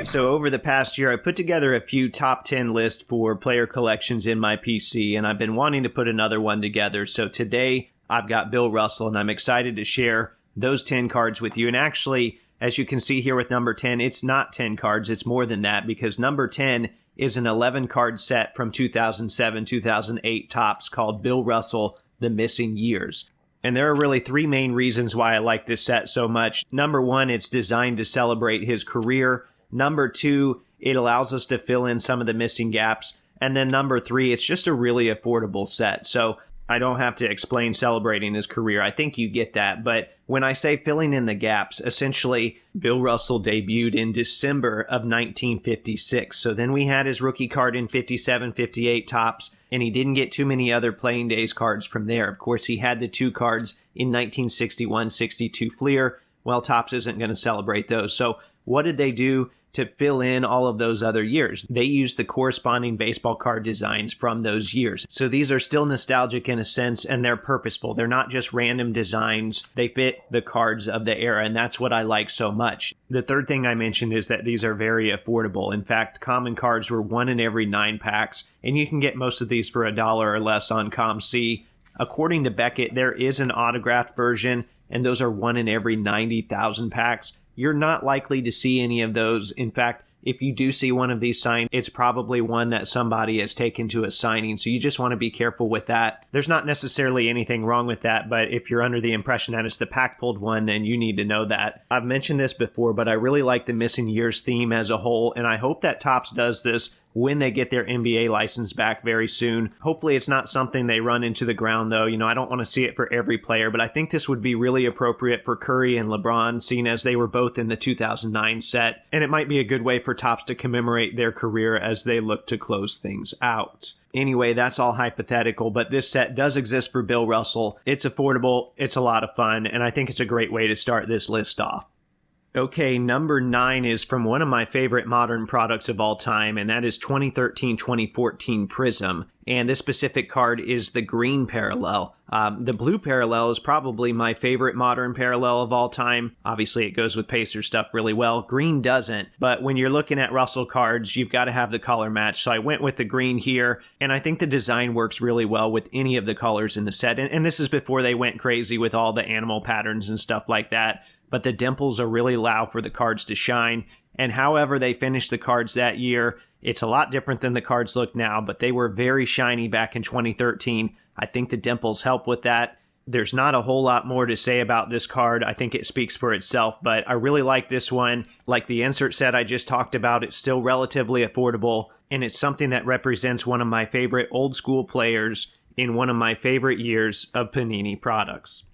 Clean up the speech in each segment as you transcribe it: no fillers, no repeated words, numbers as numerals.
right, so over the past year, I put together a few top 10 lists for player collections in my PC, and I've been wanting to put another one together. So today, I've got Bill Russell, and I'm excited to share those 10 cards with you. And actually, as you can see here with number 10, it's not 10 cards, it's more than that, because number 10 is an 11-card set from 2007-2008 Topps called Bill Russell, The Missing Years. And there are really three main reasons why I like this set so much. Number one, it's designed to celebrate his career. Number two, it allows us to fill in some of the missing gaps. And then number three, it's just a really affordable set. So I don't have to explain celebrating his career. I think you get that. But when I say filling in the gaps, essentially, Bill Russell debuted in December of 1956. So then we had his rookie card in 57-58 Topps, and he didn't get too many other playing days cards from there. Of course, he had the two cards in 1961-62 Fleer. Well, Topps isn't going to celebrate those. So what did they do to fill in all of those other years? They used the corresponding baseball card designs from those years. So these are still nostalgic in a sense, and they're purposeful. They're not just random designs. They fit the cards of the era, and that's what I like so much. The third thing I mentioned is that these are very affordable. In fact, common cards were 1 in every 9 packs, and you can get most of these for $1 or less on ComC. According to Beckett, there is an autographed version, and those are 1 in every 90,000 packs. You're not likely to see any of those. In fact, if you do see one of these signed, it's probably one that somebody has taken to a signing. So you just want to be careful with that. There's not necessarily anything wrong with that, but if you're under the impression that it's the pack pulled one, then you need to know that. I've mentioned this before, but I really like the Missing Years theme as a whole, and I hope that Topps does this when they get their NBA license back very soon. Hopefully it's not something they run into the ground, though. I don't want to see it for every player, but I think this would be really appropriate for Curry and LeBron, seeing as they were both in the 2009 set, and it might be a good way for Topps to commemorate their career as they look to close things out. Anyway, that's all hypothetical, but this set does exist for Bill Russell. It's affordable, it's a lot of fun, and I think it's a great way to start this list off. Okay, number 9 is from one of my favorite modern products of all time, and that is 2013-2014 Prism. And this specific card is the green parallel. The blue parallel is probably my favorite modern parallel of all time. Obviously, it goes with Pacer stuff really well. Green doesn't, but when you're looking at Russell cards, you've got to have the color match. So I went with the green here, and I think the design works really well with any of the colors in the set. And this is before they went crazy with all the animal patterns and stuff like that. But the dimples are really allow for the cards to shine. And however they finished the cards that year, it's a lot different than the cards look now, but they were very shiny back in 2013. I think the dimples help with that. There's not a whole lot more to say about this card. I think it speaks for itself, but I really like this one. Like the insert set I just talked about, it's still relatively affordable, and it's something that represents one of my favorite old school players in one of my favorite years of Panini products.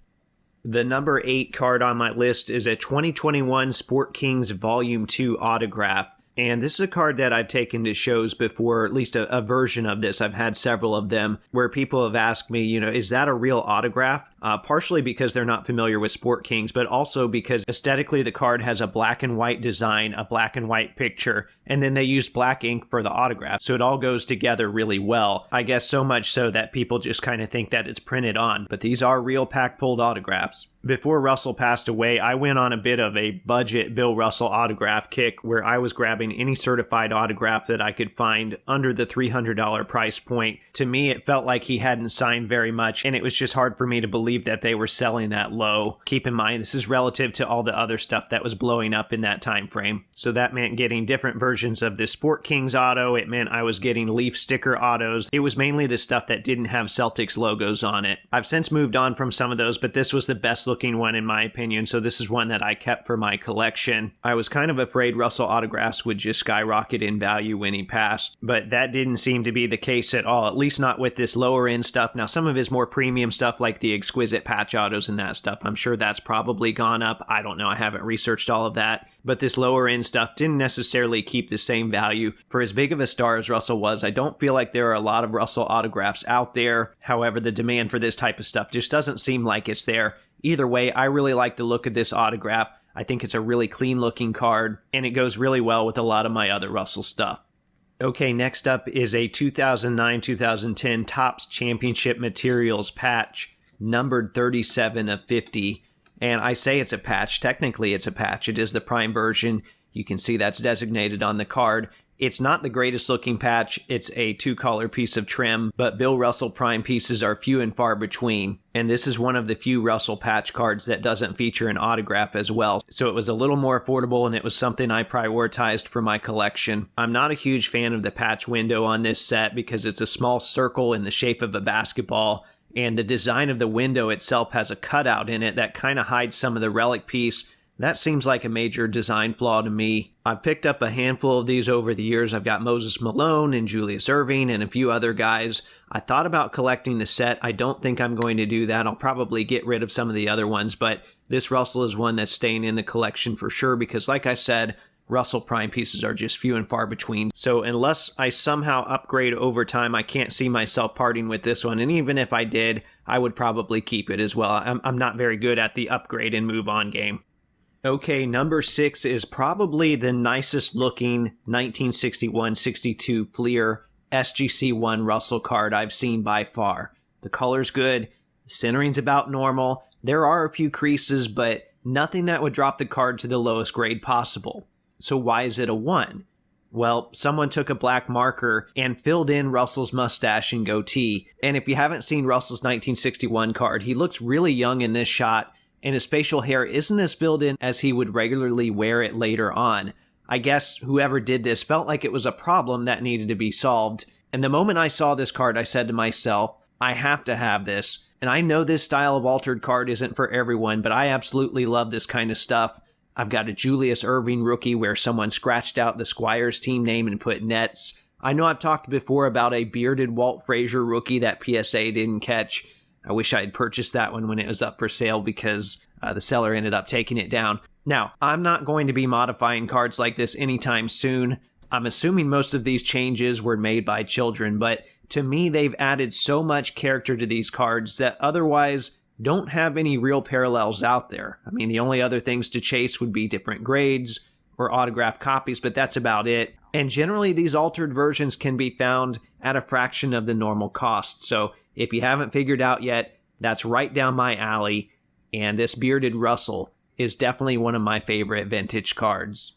The number 8 card on my list is a 2021 Sport Kings Volume 2 autograph. And this is a card that I've taken to shows before, at least a version of this. I've had several of them where people have asked me, is that a real autograph? Partially because they're not familiar with Sport Kings, but also because aesthetically the card has a black and white design, a black and white picture, and then they used black ink for the autograph. So it all goes together really well. I guess so much so that people just kind of think that it's printed on, but these are real pack-pulled autographs. Before Russell passed away, I went on a bit of a budget Bill Russell autograph kick where I was grabbing any certified autograph that I could find under the $300 price point. To me, it felt like he hadn't signed very much, and it was just hard for me to believe that they were selling that low. Keep in mind, this is relative to all the other stuff that was blowing up in that time frame. So that meant getting different versions of this Sport Kings auto. It meant I was getting Leaf sticker autos. It was mainly the stuff that didn't have Celtics logos on it. I've since moved on from some of those, but this was the best looking one in my opinion, so this is one that I kept for my collection. I was kind of afraid Russell autographs would just skyrocket in value when he passed, but that didn't seem to be the case at all, at least not with this lower end stuff. Now, some of his more premium stuff like the exquisite patch autos and that stuff, I'm sure that's probably gone up. I don't know, I haven't researched all of that, but this lower end stuff didn't necessarily keep the same value. For as big of a star as Russell was, I don't feel like there are a lot of Russell autographs out there. However, the demand for this type of stuff just doesn't seem like it's there. Either way, I really like the look of this autograph. I think it's a really clean looking card, and it goes really well with a lot of my other Russell stuff. Okay, next up is a 2009-2010 Topps Championship Materials patch, numbered 37 of 50. And I say it's a patch. Technically, it's a patch. It is the prime version. You can see that's designated on the card. It's not the greatest looking patch. It's a 2-color piece of trim, but Bill Russell Prime pieces are few and far between. And this is one of the few Russell patch cards that doesn't feature an autograph as well. So it was a little more affordable, and it was something I prioritized for my collection. I'm not a huge fan of the patch window on this set because it's a small circle in the shape of a basketball, and the design of the window itself has a cutout in it that kind of hides some of the relic piece. That seems like a major design flaw to me. I've picked up a handful of these over the years. I've got Moses Malone and Julius Erving and a few other guys. I thought about collecting the set. I don't think I'm going to do that. I'll probably get rid of some of the other ones, but this Russell is one that's staying in the collection for sure because, like I said, Russell Prime pieces are just few and far between. So unless I somehow upgrade over time, I can't see myself parting with this one. And even if I did, I would probably keep it as well. I'm not very good at the upgrade and move on game. Okay, number 6 is probably the nicest looking 1961-62 Fleer SGC1 Russell card I've seen by far. The color's good, the centering's about normal, there are a few creases, but nothing that would drop the card to the lowest grade possible. So why is it a 1? Well, someone took a black marker and filled in Russell's mustache and goatee, and if you haven't seen Russell's 1961 card, he looks really young in this shot, and his facial hair isn't as filled in as he would regularly wear it later on. I guess whoever did this felt like it was a problem that needed to be solved, and the moment I saw this card, I said to myself, I have to have this. And I know this style of altered card isn't for everyone, but I absolutely love this kind of stuff. I've got a Julius Erving rookie where someone scratched out the Squires team name and put Nets. I know I've talked before about a bearded Walt Frazier rookie that PSA didn't catch. I wish I had purchased that one when it was up for sale because the seller ended up taking it down. Now, I'm not going to be modifying cards like this anytime soon. I'm assuming most of these changes were made by children, but to me, they've added so much character to these cards that otherwise don't have any real parallels out there. I mean, the only other things to chase would be different grades or autographed copies, but that's about it. And generally, these altered versions can be found at a fraction of the normal cost. So if you haven't figured out yet, that's right down my alley. And this bearded Russell is definitely one of my favorite vintage cards.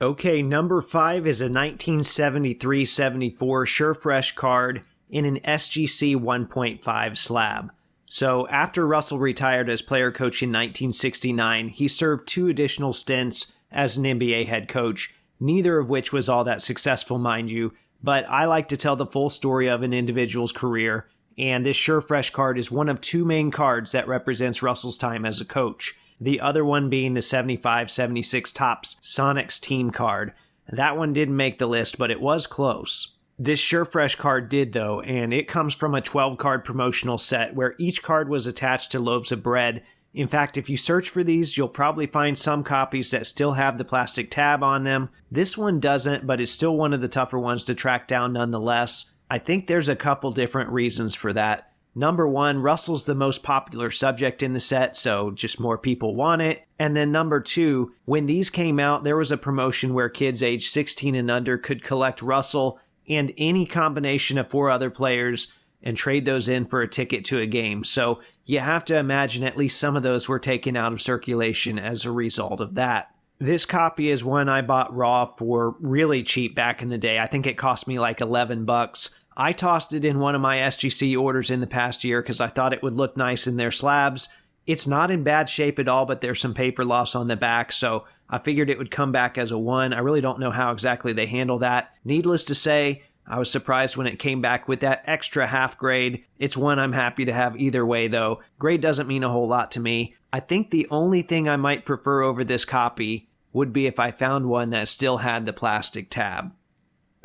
Okay, number 5 is a 1973-74 Surefresh card in an SGC 1.5 slab. So after Russell retired as player coach in 1969, he served 2 additional stints as an NBA head coach, neither of which was all that successful, mind you, but I like to tell the full story of an individual's career, and this Surefresh card is one of 2 main cards that represents Russell's time as a coach. The other one being the 75-76 Topps Sonics team card. That one didn't make the list, but it was close. This Surefresh card did though, and it comes from a 12-card promotional set where each card was attached to loaves of bread. In fact, if you search for these, you'll probably find some copies that still have the plastic tab on them. This one doesn't, but is still one of the tougher ones to track down nonetheless. I think there's a couple different reasons for that. Number 1, Russell's the most popular subject in the set, so just more people want it. And then number 2, when these came out, there was a promotion where kids age 16 and under could collect Russell and any combination of 4 other players and trade those in for a ticket to a game. So you have to imagine at least some of those were taken out of circulation as a result of that. This copy is one I bought raw for really cheap back in the day. I think it cost me like $11. I tossed it in one of my SGC orders in the past year because I thought it would look nice in their slabs. It's not in bad shape at all, but there's some paper loss on the back, so I figured it would come back as a 1. I really don't know how exactly they handle that. Needless to say, I was surprised when it came back with that extra half grade. It's one I'm happy to have either way, though. Grade doesn't mean a whole lot to me. I think the only thing I might prefer over this copy would be if I found one that still had the plastic tab.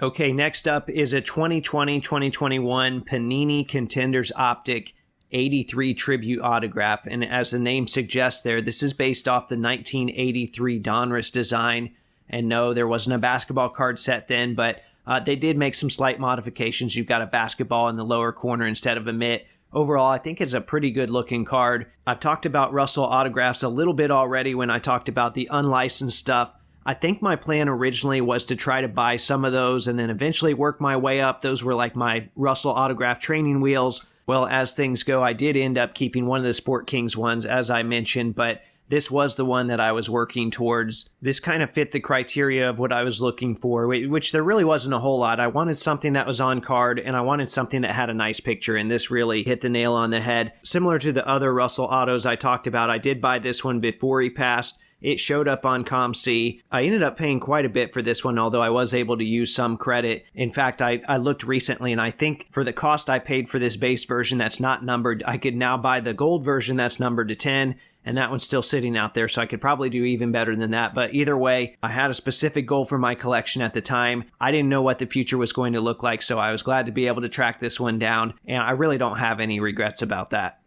Okay, next up is a 2020-2021 Panini Contenders Optic 83 Tribute Autograph, and as the name suggests there, this is based off the 1983 Donruss design, and no, there wasn't a basketball card set then, but they did make some slight modifications. You've got a basketball in the lower corner instead of a mitt. Overall, I think it's a pretty good looking card. I've talked about Russell autographs a little bit already when I talked about the unlicensed stuff. I think my plan originally was to try to buy some of those and then eventually work my way up. Those were like my Russell autograph training wheels. Well, as things go, I did end up keeping one of the Sport Kings ones, as I mentioned, but this was the one that I was working towards. This kind of fit the criteria of what I was looking for, which there really wasn't a whole lot. I wanted something that was on card, and I wanted something that had a nice picture, and this really hit the nail on the head. Similar to the other Russell autos I talked about, I did buy this one before he passed. It showed up on COMC. I ended up paying quite a bit for this one, although I was able to use some credit. In fact, I looked recently, and I think for the cost I paid for this base version that's not numbered, I could now buy the gold version that's numbered to 10, and that one's still sitting out there, so I could probably do even better than that. But either way, I had a specific goal for my collection at the time. I didn't know what the future was going to look like, so I was glad to be able to track this one down, and I really don't have any regrets about that.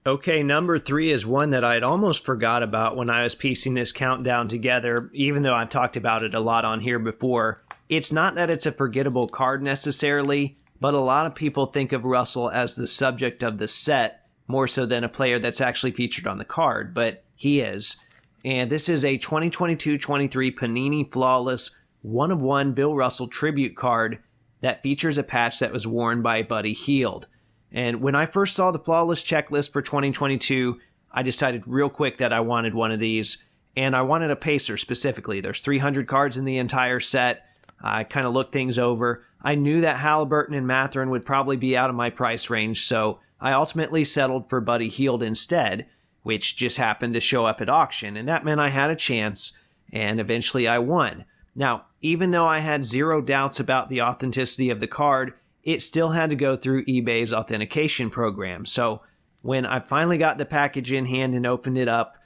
Okay, number 3 is one that I'd almost forgot about when I was piecing this countdown together, even though I've talked about it a lot on here before. It's not that it's a forgettable card necessarily, but a lot of people think of Russell as the subject of the set, more so than a player that's actually featured on the card, but he is. And this is a 2022-23 Panini Flawless 1-of-1 Bill Russell tribute card that features a patch that was worn by Buddy Hield. And when I first saw the Flawless checklist for 2022, I decided real quick that I wanted one of these, and I wanted a pacer specifically. There's 300 cards in the entire set. I kind of looked things over. I knew that Halliburton and Mathurin would probably be out of my price range, so I ultimately settled for Buddy Hield instead, which just happened to show up at auction, and that meant I had a chance, and eventually I won. Now, even though I had zero doubts about the authenticity of the card, it still had to go through eBay's authentication program. So when I finally got the package in hand and opened it up,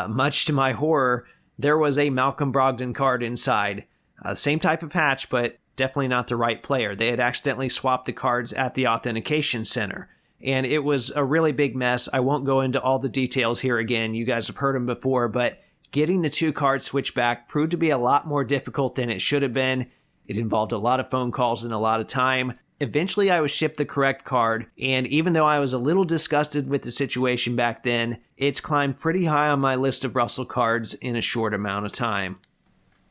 much to my horror, there was a Malcolm Brogdon card inside. Same type of patch, but definitely not the right player. They had accidentally swapped the cards at the authentication center, and it was a really big mess. I won't go into all the details here again. You guys have heard them before, but getting the two cards switched back proved to be a lot more difficult than it should have been. It involved a lot of phone calls and a lot of time. Eventually, I was shipped the correct card, and even though I was a little disgusted with the situation back then, it's climbed pretty high on my list of Russell cards in a short amount of time.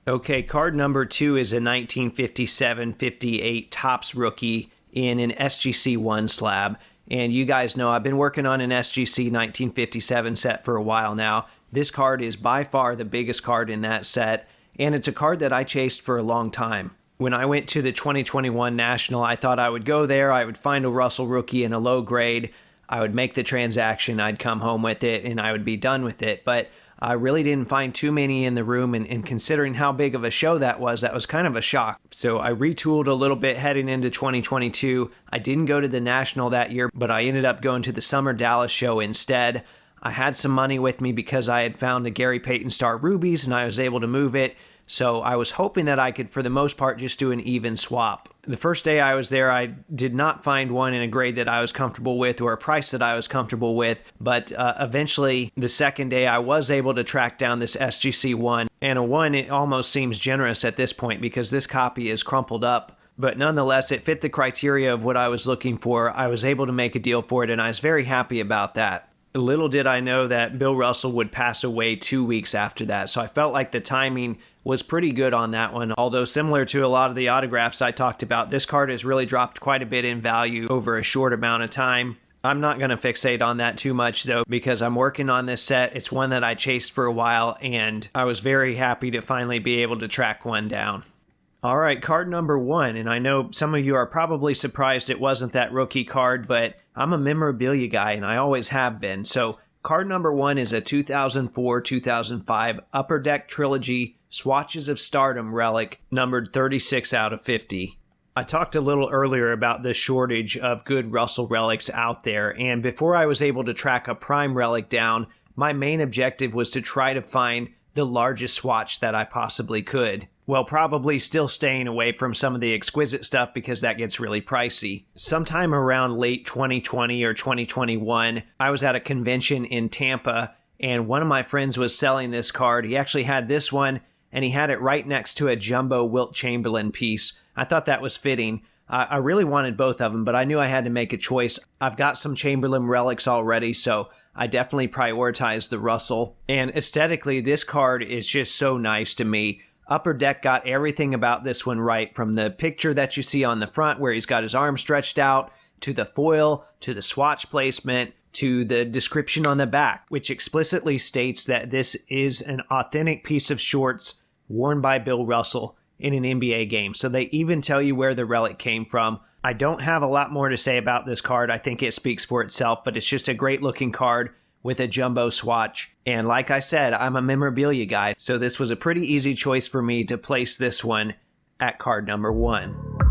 Okay, card number 2 is a 1957-58 Topps rookie in an SGC 1 slab. And you guys know I've been working on an SGC 1957 set for a while now. This card is by far the biggest card in that set, and it's a card that I chased for a long time. When I went to the 2021 National, I thought I would go there, I would find a Russell rookie in a low grade, I would make the transaction, I'd come home with it, and I would be done with it. But I really didn't find too many in the room, and considering how big of a show that was kind of a shock. So I retooled a little bit heading into 2022. I didn't go to the National that year, but I ended up going to the Summer Dallas show instead. I had some money with me because I had found a Gary Payton Star Rubies, and I was able to move it. So I was hoping that I could, for the most part, just do an even swap. The first day I was there, I did not find one in a grade that I was comfortable with or a price that I was comfortable with, but eventually the second day I was able to track down this SGC 1, and a 1 it almost seems generous at this point because this copy is crumpled up, but nonetheless it fit the criteria of what I was looking for. I was able to make a deal for it, and I was very happy about that. Little did I know that Bill Russell would pass away 2 weeks after that, so I felt like the timing was pretty good on that one. Although similar to a lot of the autographs I talked about, this card has really dropped quite a bit in value over a short amount of time. I'm not going to fixate on that too much though, because I'm working on this set. It's one that I chased for a while, and I was very happy to finally be able to track one down. All right, card number 1, and I know some of you are probably surprised it wasn't that rookie card, but I'm a memorabilia guy, and I always have been. So card number 1 is a 2004-2005 Upper Deck Trilogy Swatches of Stardom relic, numbered 36 out of 50. I talked a little earlier about the shortage of good Russell relics out there, and before I was able to track a prime relic down, my main objective was to try to find the largest swatch that I possibly could. Well, probably still staying away from some of the exquisite stuff because that gets really pricey. Sometime around late 2020 or 2021, I was at a convention in Tampa, and one of my friends was selling this card. He actually had this one, and he had it right next to a jumbo Wilt Chamberlain piece. I thought that was fitting. I really wanted both of them, but I knew I had to make a choice. I've got some Chamberlain relics already, so I definitely prioritized the Russell. And aesthetically, this card is just so nice to me. Upper Deck got everything about this one right, from the picture that you see on the front where he's got his arm stretched out, to the foil, to the swatch placement, to the description on the back, which explicitly states that this is an authentic piece of shorts worn by Bill Russell in an NBA game. So they even tell you where the relic came from. I don't have a lot more to say about this card. I think it speaks for itself, but it's just a great looking card with a jumbo swatch. And like I said, I'm a memorabilia guy, so this was a pretty easy choice for me to place this one at card number 1.